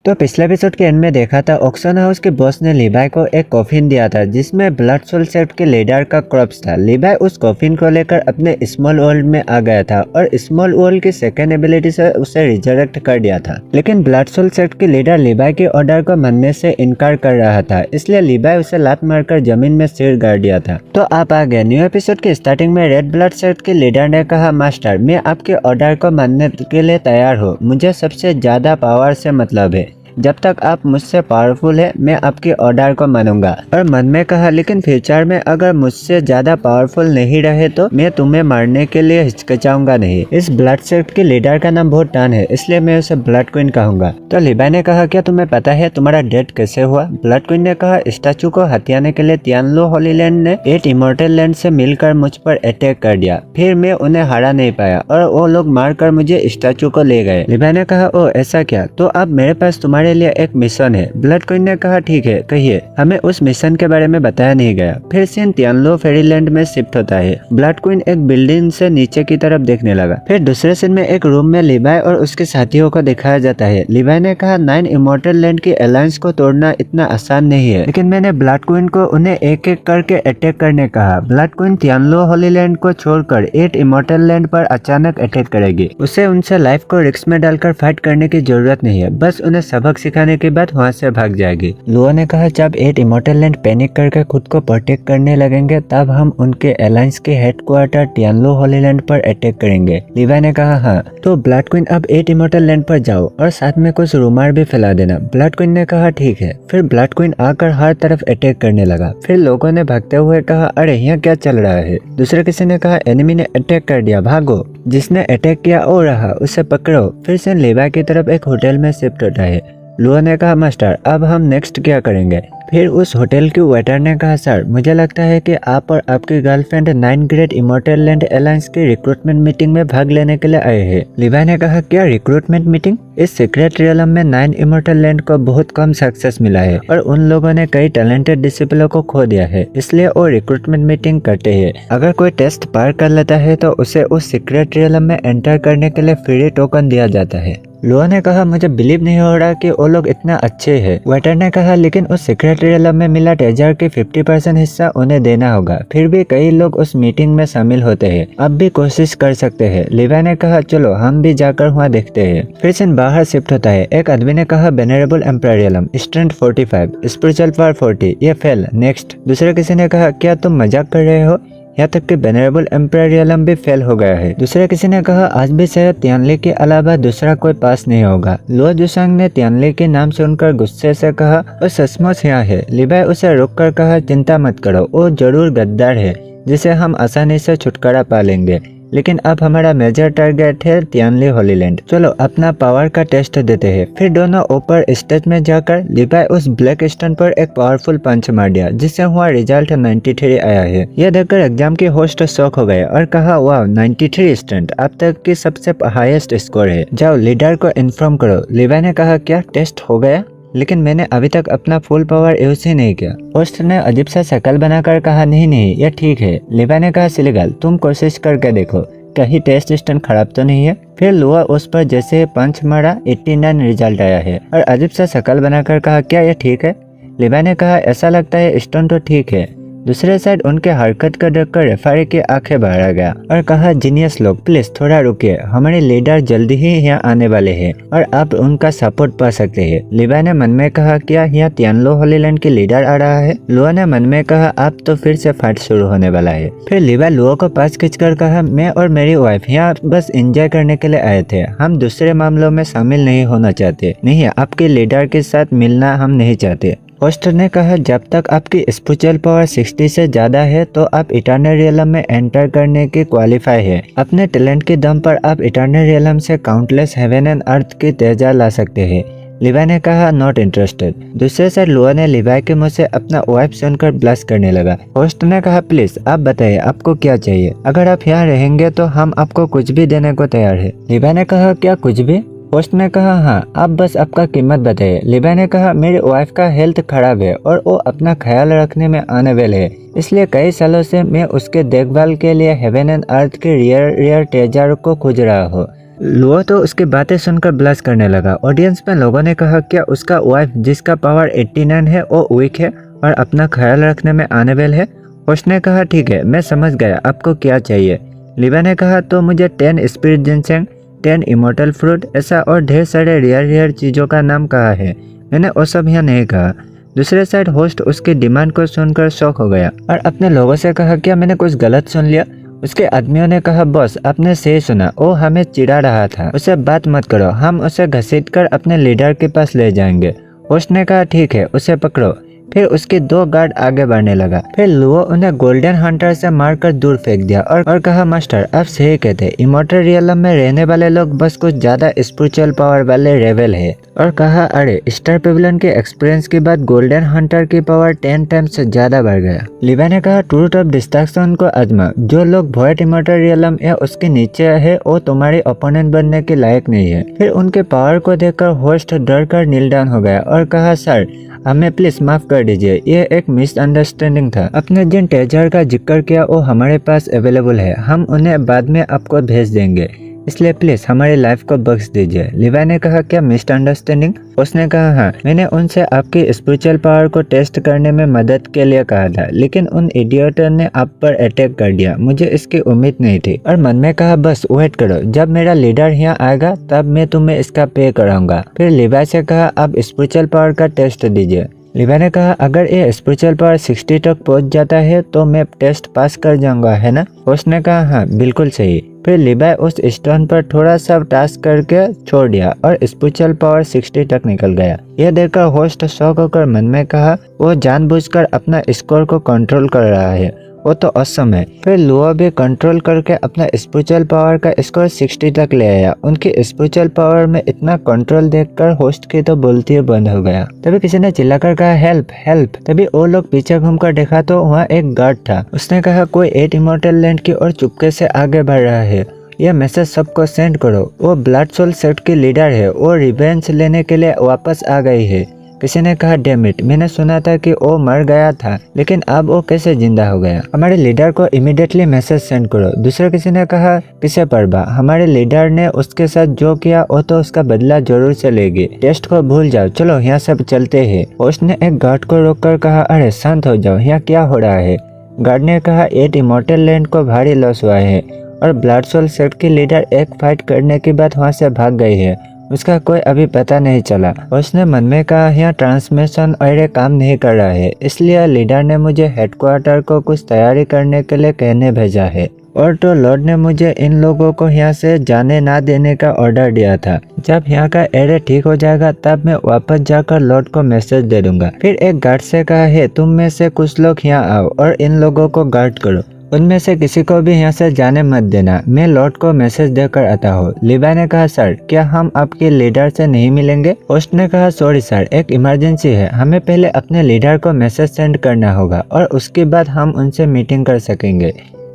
तो पिछले एपिसोड के एंड में देखा था ऑक्शन हाउस के बॉस ने लिवाई को एक कॉफिन दिया था जिसमें ब्लड सोल सेक्ट के लीडर का क्रॉप्स था। लिवाई उस कॉफिन को लेकर अपने स्मॉल वर्ल्ड में आ गया था और स्मॉल वर्ल्ड की सेकेंड एबिलिटी से उसे रिजरेक्ट कर दिया था। लेकिन ब्लड सोल सेक्ट के लीडर लिवाई के ऑर्डर को मानने से इनकार कर रहा था, इसलिए लिवाई उसे लात मारकर जमीन में सिर गाड़ दिया था। तो आप आ गए न्यू एपिसोड के स्टार्टिंग में रेड ब्लड सेक्ट के लीडर ने कहा, मास्टर मैं आपके ऑर्डर को मानने के लिए तैयार हूँ, मुझे सबसे ज्यादा पावर से मतलब है, जब तक आप मुझसे पावरफुल है मैं आपके ऑर्डर को मानूंगा। और मन में कहा, लेकिन फ्यूचर में अगर मुझसे ज्यादा पावरफुल नहीं रहे तो मैं तुम्हें मारने के लिए हिचकिचाऊंगा नहीं। इस ब्लड सेक्ट के लीडर का नाम बहुत टन है, इसलिए मैं उसे ब्लड क्वीन कहूंगा। तो लिवाई ने कहा, क्या तुम्हें पता है तुम्हारा डेथ कैसे हुआ? ब्लड क्वीन ने कहा, स्टैचू को हथियाने के लिए तियानलो होलीलैंड ने 8 इमॉर्टल लैंड से मिलकर मुझ पर अटैक कर दिया, फिर मैं उन्हें हरा नहीं पाया और वो लोग मारकर मुझे स्टैचू को ले गए। लिवाई ने कहा, ओ ऐसा क्या? तो अब मेरे पास तुम्हारे लिए एक मिशन है। ब्लड क्वीन ने कहा, ठीक है कहिए। हमें उस मिशन के बारे में बताया नहीं गया। फिर सीन तियानलो फेरीलैंड में शिफ्ट होता है। ब्लड क्वीन एक बिल्डिंग से नीचे की तरफ देखने लगा। फिर दूसरे सीन में एक रूम में लिवाई और उसके साथियों को दिखाया जाता है। लिवाई ने कहा, 9 इमॉर्टल लैंड की अलायंस को तोड़ना इतना आसान नहीं है, लेकिन मैंने ब्लड क्वीन को उन्हें एक एक करके अटैक करने कहा। ब्लड क्वीन तियानलो होलीलैंड को छोड़कर 8 इमॉर्टल लैंड पर अचानक अटैक करेगी। उसे उनसे लाइफ को रिस्क में डालकर फाइट करने की जरूरत नहीं है, बस उन्हें सबक सिखाने के बाद वहाँ से भाग जाएगी। लुओ ने कहा, जब 8 इमॉर्टल लैंड पैनिक करके खुद को प्रोटेक्ट करने लगेंगे तब हम उनके अलायंस के हेडक्वार्टर तियानलो होलीलैंड पर अटैक करेंगे। लिवाई ने कहा, हाँ। तो ब्लड क्वीन अब 8 इमॉर्टल लैंड पर जाओ और साथ में कुछ रूमर भी फैला देना। ब्लड क्वीन ने कहा, ठीक है। फिर ब्लड क्वीन आकर हर तरफ अटैक करने लगा। फिर लोगों ने भागते हुए कहा, अरे यहाँ क्या चल रहा है? दूसरे किसी ने कहा, एनिमी ने अटैक कर दिया, भागो। जिसने अटैक किया वो रहा, उसे पकड़ो। फिर से लिवाई की तरफ एक होटल में शिफ्ट होता है। लुओ ने कहा, मास्टर अब हम नेक्स्ट क्या करेंगे? फिर उस होटल के वेटर ने कहा, सर मुझे लगता है कि आप और आपकी girlfriend 9 great immortal land alliance की रिक्रूटमेंट मीटिंग में भाग लेने के लिए आए हैं। लिवाई ने कहा, क्या रिक्रूटमेंट मीटिंग? इस सीक्रेट रियलम में 9 इमॉर्टल लैंड को बहुत कम सक्सेस मिला है और उन लोगों ने कई टैलेंटेड डिसिपलों को खो दिया है, इसलिए वो रिक्रूटमेंट मीटिंग करते हैं। अगर कोई टेस्ट पार कर लेता है तो उसे उस सीक्रेट रियलम में एंटर करने के लिए फ्री टोकन दिया जाता है। लुओ ने कहा, मुझे बिलीव नहीं हो रहा कि वो लोग इतना अच्छे हैं। वेटर ने कहा, लेकिन उस सीक्रेट रियलम में मिला ट्रेजर की 50% हिस्सा उन्हें देना होगा। फिर भी कई लोग उस मीटिंग में शामिल होते हैं, अब भी कोशिश कर सकते हैं। लिवाई ने कहा, चलो हम भी जाकर वहाँ देखते हैं। फिर सीन बाहर शिफ्ट होता है। एक आदमी ने कहा, venerable empire realm, strength 45, spiritual power 40, ये फेल, नेक्स्ट। दूसरे किसी ने कहा, क्या तुम मजाक कर रहे हो? यहाँ तक कि वेनरेबल एम्पायर रियलम भी फेल हो गया है। दूसरे किसी ने कहा, आज भी शायद तियानली के अलावा दूसरा कोई पास नहीं होगा। लुओ जुसांग ने तियानली के नाम सुनकर गुस्से से कहा, वो सचमुच यहाँ है। लिवाई उसे रोककर कहा, चिंता मत करो, वो जरूर गद्दार है जिसे हम आसानी से छुटकारा पा लेंगे, लेकिन अब हमारा मेजर टारगेट है तियानली होलीलैंड। चलो अपना पावर का टेस्ट देते हैं। फिर दोनों ऊपर स्टेज में जाकर लिवाई उस ब्लैक स्टोन पर एक पावरफुल पंच मार दिया, जिससे हुआ रिजल्ट 93 आया है। यह देखकर एग्जाम के होस्ट शॉक हो गए और कहा, वाह 93 स्टूडेंट, अब तक की सबसे हाईएस्ट स्कोर है, जाओ लीडर को इन्फॉर्म करो। लिवाई ने कहा, क्या टेस्ट हो गया? लेकिन मैंने अभी तक अपना फुल पावर यूज ही नहीं किया। होस्ट ने अजीब सा शक्ल बनाकर कहा, नहीं नहीं ये ठीक है। लिवाई ने कहा, सिलेगल तुम कोशिश करके देखो, कहीं टेस्ट स्टैंड खराब तो नहीं है। फिर लुआ उस पर जैसे पंच मारा, 89 रिजल्ट आया है और अजीब सा शक्ल बनाकर कहा, क्या ये ठीक है? लिवाई ने कहा, ऐसा लगता है स्टोन तो ठीक है। दूसरे साइड उनके हरकत को देखकर रेफरी की आंखें बाहर आ गया और कहा, जीनियस लोग प्लीज थोड़ा रुकिए, हमारे लीडर जल्दी ही यहाँ आने वाले हैं और आप उनका सपोर्ट पा सकते हैं। लिवाई ने मन में कहा, क्या यहाँ तियानलो होलीलैंड के लीडर आ रहा है? लुओ ने मन में कहा, अब तो फिर से फाइट शुरू होने वाला है। फिर लिवाई लुओ को पास खींचकर कहा, मैं और मेरी वाइफ यहाँ बस एंजॉय करने के लिए आए थे, हम दूसरे मामलों में शामिल नहीं होना चाहते। नहीं, आपके लीडर के साथ मिलना हम नहीं चाहते। होस्ट ने कहा, जब तक आपकी स्पिरिचुअल पावर 60 से ज्यादा है तो आप इटर्नल रियलम में एंटर करने की क्वालिफाई है। अपने टैलेंट के दम पर आप इटर्नल रियलम से काउंटलेस हेवन एंड अर्थ की तेजा ला सकते हैं। लिवाई ने कहा, नॉट इंटरेस्टेड। दूसरे साइड लुओ ने लिवाई के मुंह से अपना वाइफ सुनकर ब्लश करने लगा। होस्ट ने कहा, प्लीज आप बताइए आपको क्या चाहिए? अगर आप यहाँ रहेंगे तो हम आपको कुछ भी देने को तैयार है। लिवाई ने कहा, क्या कुछ भी? होस्ट ने कहा, हाँ आप बस आपका कीमत बताइए। लिवाई ने कहा, मेरी वाइफ का हेल्थ खराब है और वो अपना ख्याल रखने में अनवेल है, इसलिए कई सालों से मैं उसके देखभाल के लिए हेवन एंड अर्थ के रेयर ट्रेजर को खोज रहा हूँ। लुओ तो उसकी बातें सुनकर ब्लश करने लगा। ऑडियंस में लोगों ने कहा क्या उसका वाइफ जिसका पावर 89 है वो वीक है और अपना ख्याल रखने में अनेबल है। होस्ट ने कहा ठीक है मैं समझ गया, आपको क्या चाहिए। लिबा ने कहा तो मुझे 10 स्पिरिट जिनसेंग, 10 इमोर्टल फ्रूट, ऐसा और ढेर सारे रेयर चीज़ों का नाम कहा है, मैंने वो सब यहाँ नहीं कहा। दूसरे साइड होस्ट उसकी डिमांड को सुनकर शॉक हो गया और अपने लोगों से कहा क्या मैंने कुछ गलत सुन लिया। उसके आदमियों ने कहा बॉस आपने सही सुना, वो हमें चिढ़ा रहा था, उसे बात मत करो, हम उसे घसीटकर अपने लीडर के पास ले जाएंगे। होस्ट ने कहा ठीक है उसे पकड़ो। फिर उसके 2 गार्ड आगे बढ़ने लगा। फिर लुओ उन्हें गोल्डन हंटर से मारकर दूर फेंक दिया और कहा मास्टर आप सही कहते, इमोर्टल रियलम में रहने वाले लोग बस कुछ ज्यादा स्पिरिचुअल पावर वाले रेवल है। और कहा अरे स्टार पेविलियन के एक्सपीरियंस के बाद गोल्डन हंटर की पावर 10 टाइम्स से ज्यादा बढ़ गया। लिबा ने कहा ट्रूथ ऑफ डिस्ट्रक्शन को आजमा, जो लोग वॉइड इमोर्टल रियलम या उसके नीचे है वो तुम्हारे ओपोनेंट बनने के लायक नहीं है। फिर उनके पावर को देखकर होस्ट डर कर नील डाउन हो गया और कहा सर हमें प्लीज माफ कर दीजिए, ये एक मिसअंडरस्टैंडिंग था। अपने जिन ट्रेजर का जिक्र किया वो हमारे पास अवेलेबल है, हम उन्हें बाद में आपको भेज देंगे, इसलिए प्लीज हमारी लाइफ को बख्श दीजिए। लिवा ने कहा क्या मिसअंडरस्टैंडिंग। उसने कहा हाँ, मैंने उनसे आपकी स्पिरिचुअल पावर को टेस्ट करने में मदद के लिए कहा था, लेकिन उन इडियट ने आप पर अटैक कर दिया, मुझे इसकी उम्मीद नहीं थी। और मन में कहा बस वेट करो, जब मेरा लीडर यहाँ आएगा तब मैं तुम्हें इसका पे कराऊंगा। फिर लिवा से कहा आप स्पिरिचुअल पावर का टेस्ट दीजिए। लिवा ने कहा अगर ये स्पिरिचुअल पावर 60 तक पहुंच जाता है तो मैं टेस्ट पास कर जाऊंगा, है ना। उसने कहा हाँ बिल्कुल सही। फिर लिवा उस स्टोन पर थोड़ा सा टास्क करके छोड़ दिया और स्पिरिचुअल पावर 60 तक निकल गया। यह देखकर होस्ट शॉक होकर मन में कहा वो जानबूझकर अपना स्कोर को कंट्रोल कर रहा है, वो तो ऑसम है। फिर लुओ भी कंट्रोल करके अपना स्पिरिचुअल पावर का स्कोर 60 तक ले आया। उनकी स्पिरिचुअल पावर में इतना कंट्रोल देखकर होस्ट की तो बोलती ही बंद हो गया। तभी किसी ने चिल्लाकर कहा हेल्प हेल्प। तभी वो लोग पीछे घूमकर देखा तो वहाँ एक गार्ड था। उसने कहा कोई 8 इमोर्टल लैंड की ओर चुपके से आगे बढ़ रहा है, यह मैसेज सबको सेंड करो। वो ब्लड सोल सेक्ट की लीडर है, वो रिवेंज लेने के लिए वापस आ गई है। किसी ने कहा डैम इट, मैंने सुना था कि वो मर गया था, लेकिन अब वो कैसे जिंदा हो गया। हमारे लीडर को इमीडिएटली मैसेज सेंड करो। दूसरे किसी ने कहा किसे परवा, हमारे लीडर ने उसके साथ जो किया वो तो उसका बदला जरूर से लेगी, टेस्ट को भूल जाओ, चलो यहाँ सब चलते हैं। उसने एक गार्ड को रोककर कहा अरे शांत हो जाओ, यहाँ क्या हो रहा है। गार्ड ने कहा 8 इमोर्टल लैंड को भारी लॉस हुआ है और ब्लड सोल सेक्ट की लीडर एक फाइट करने के बाद वहाँ से भाग गई है, उसका कोई अभी पता नहीं चला। उसने मन में कहा यहाँ ट्रांसमिशन और काम नहीं कर रहा है, इसलिए लीडर ने मुझे हेडक्वार्टर को कुछ तैयारी करने के लिए कहने भेजा है। और तो लॉर्ड ने मुझे इन लोगों को यहाँ से जाने ना देने का ऑर्डर दिया था। जब यहाँ का एरिया ठीक हो जाएगा तब मैं वापस जाकर लॉर्ड को मैसेज दे दूंगा। फिर एक गार्ड से कहा है तुम में से कुछ लोग यहाँ आओ और इन लोगों को गार्ड करो, उनमें से किसी को भी यहाँ से जाने मत देना, मैं लॉर्ड को मैसेज देकर आता हूँ। लिबा ने कहा सर क्या हम आपके लीडर से नहीं मिलेंगे। होस्ट ने कहा सॉरी सर, एक इमरजेंसी है, हमें पहले अपने लीडर को मैसेज सेंड करना होगा और उसके बाद हम उनसे मीटिंग कर सकेंगे।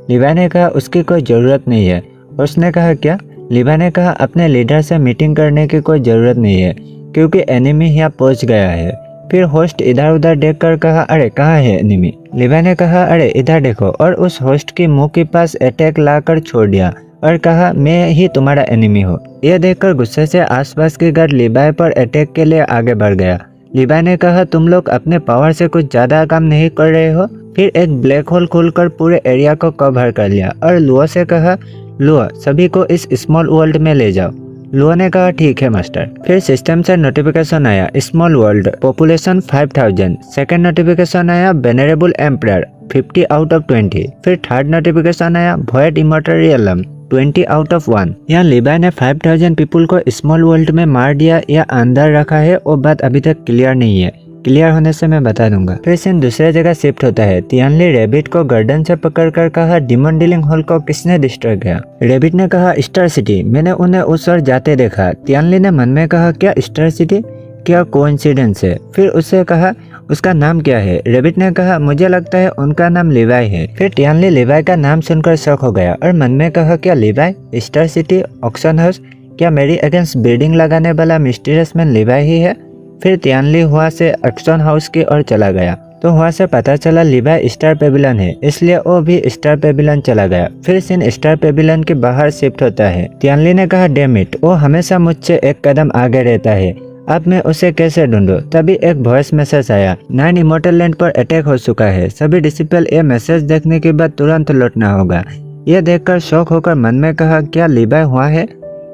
लिबा ने कहा उसकी कोई ज़रूरत नहीं है। होस्ट ने कहा क्या। लिबा ने कहा अपने लीडर से मीटिंग करने की कोई ज़रूरत नहीं है क्योंकि एनिमी यहाँ पहुँच गया है। फिर होस्ट इधर उधर देखकर कहा अरे कहाँ है एनिमी। लिबा ने कहा अरे इधर देखो, और उस होस्ट के मुंह के पास अटैक लाकर छोड़ दिया और कहा मैं ही तुम्हारा एनिमी हूँ। यह देखकर गुस्से से आसपास के गार्ड लिबा पर अटैक के लिए आगे बढ़ गया। लिबा ने कहा तुम लोग अपने पावर से कुछ ज्यादा काम नहीं कर रहे हो। फिर एक ब्लैक होल खोलकर पूरे एरिया को कवर कर लिया और लुओ से कहा लुओ सभी को इस स्मॉल वर्ल्ड में ले जाओ। लुओ ने कहा ठीक है मास्टर। फिर सिस्टम से नोटिफिकेशन आया small world population 5000। Second notification आया वेनरेबल एम्परर 50 आउट ऑफ 20। फिर थर्ड नोटिफिकेशन आया void immortal realm 20 out of 1। यहाँ लिबा ने 5000 पीपल को स्मॉल वर्ल्ड में मार दिया या अंदर रखा है वो बात अभी तक क्लियर नहीं है, क्लियर होने से मैं बता दूंगा। फिर सीन दूसरे जगह शिफ्ट होता है। तियानली रैबिट को गर्दन से पकड़कर कहा डिमन डीलिंग हॉल को किसने डिस्ट्रॉय किया। रैबिट ने कहा स्टार सिटी, मैंने उन्हें उस ओर जाते देखा। तियानली ने मन में कहा क्या स्टार सिटी, क्या कोइंसिडेंस है। फिर उससे कहा उसका नाम क्या है। रैबिट ने कहा मुझे लगता है उनका नाम लिवाई है। फिर तियानली लिवाई का नाम सुनकर शॉक हो गया और मन में कहा क्या Levi, star city, auction house, क्या मेरी अगेंस्ट बिल्डिंग लगाने वाला मिस्टीरियस मैन लिवाई ही है। फिर तियानली हुआ से ऑक्शन हाउस की ओर चला गया। तो वहाँ से पता चला लिवाई स्टार पेविलियन है, इसलिए वो भी स्टार पेविलियन चला गया। फिर सीन स्टार पेविलियन के बाहर शिफ्ट होता है। तियानली ने कहा डैम इट, वो हमेशा मुझसे एक कदम आगे रहता है, अब मैं उसे कैसे ढूंढूं? तभी एक वॉइस मैसेज आया, 9 इमॉर्टल लैंड पर अटैक हो चुका है, सभी डिसिपल ये मैसेज देखने के बाद तुरंत लौटना होगा। यह देखकर शौक होकर मन में कहा क्या लिवाई हुआ है?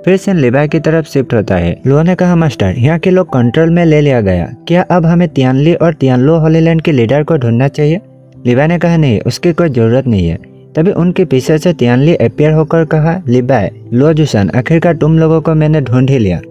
फिर सीन लिवाई की तरफ शिफ्ट होता है। लो ने कहा मास्टर, यहाँ के लोग कंट्रोल में ले लिया गया, क्या अब हमें तियानली और तियानलो होली लैंड के लीडर को ढूंढना चाहिए? लिवाई ने कहा नहीं, उसकी कोई जरूरत नहीं है। तभी उनके पीछे से तियानली अपीयर होकर कहा लिवाई, लो जुसान, आखिरकार तुम लोगों को मैंने ढूंढ ही लिया।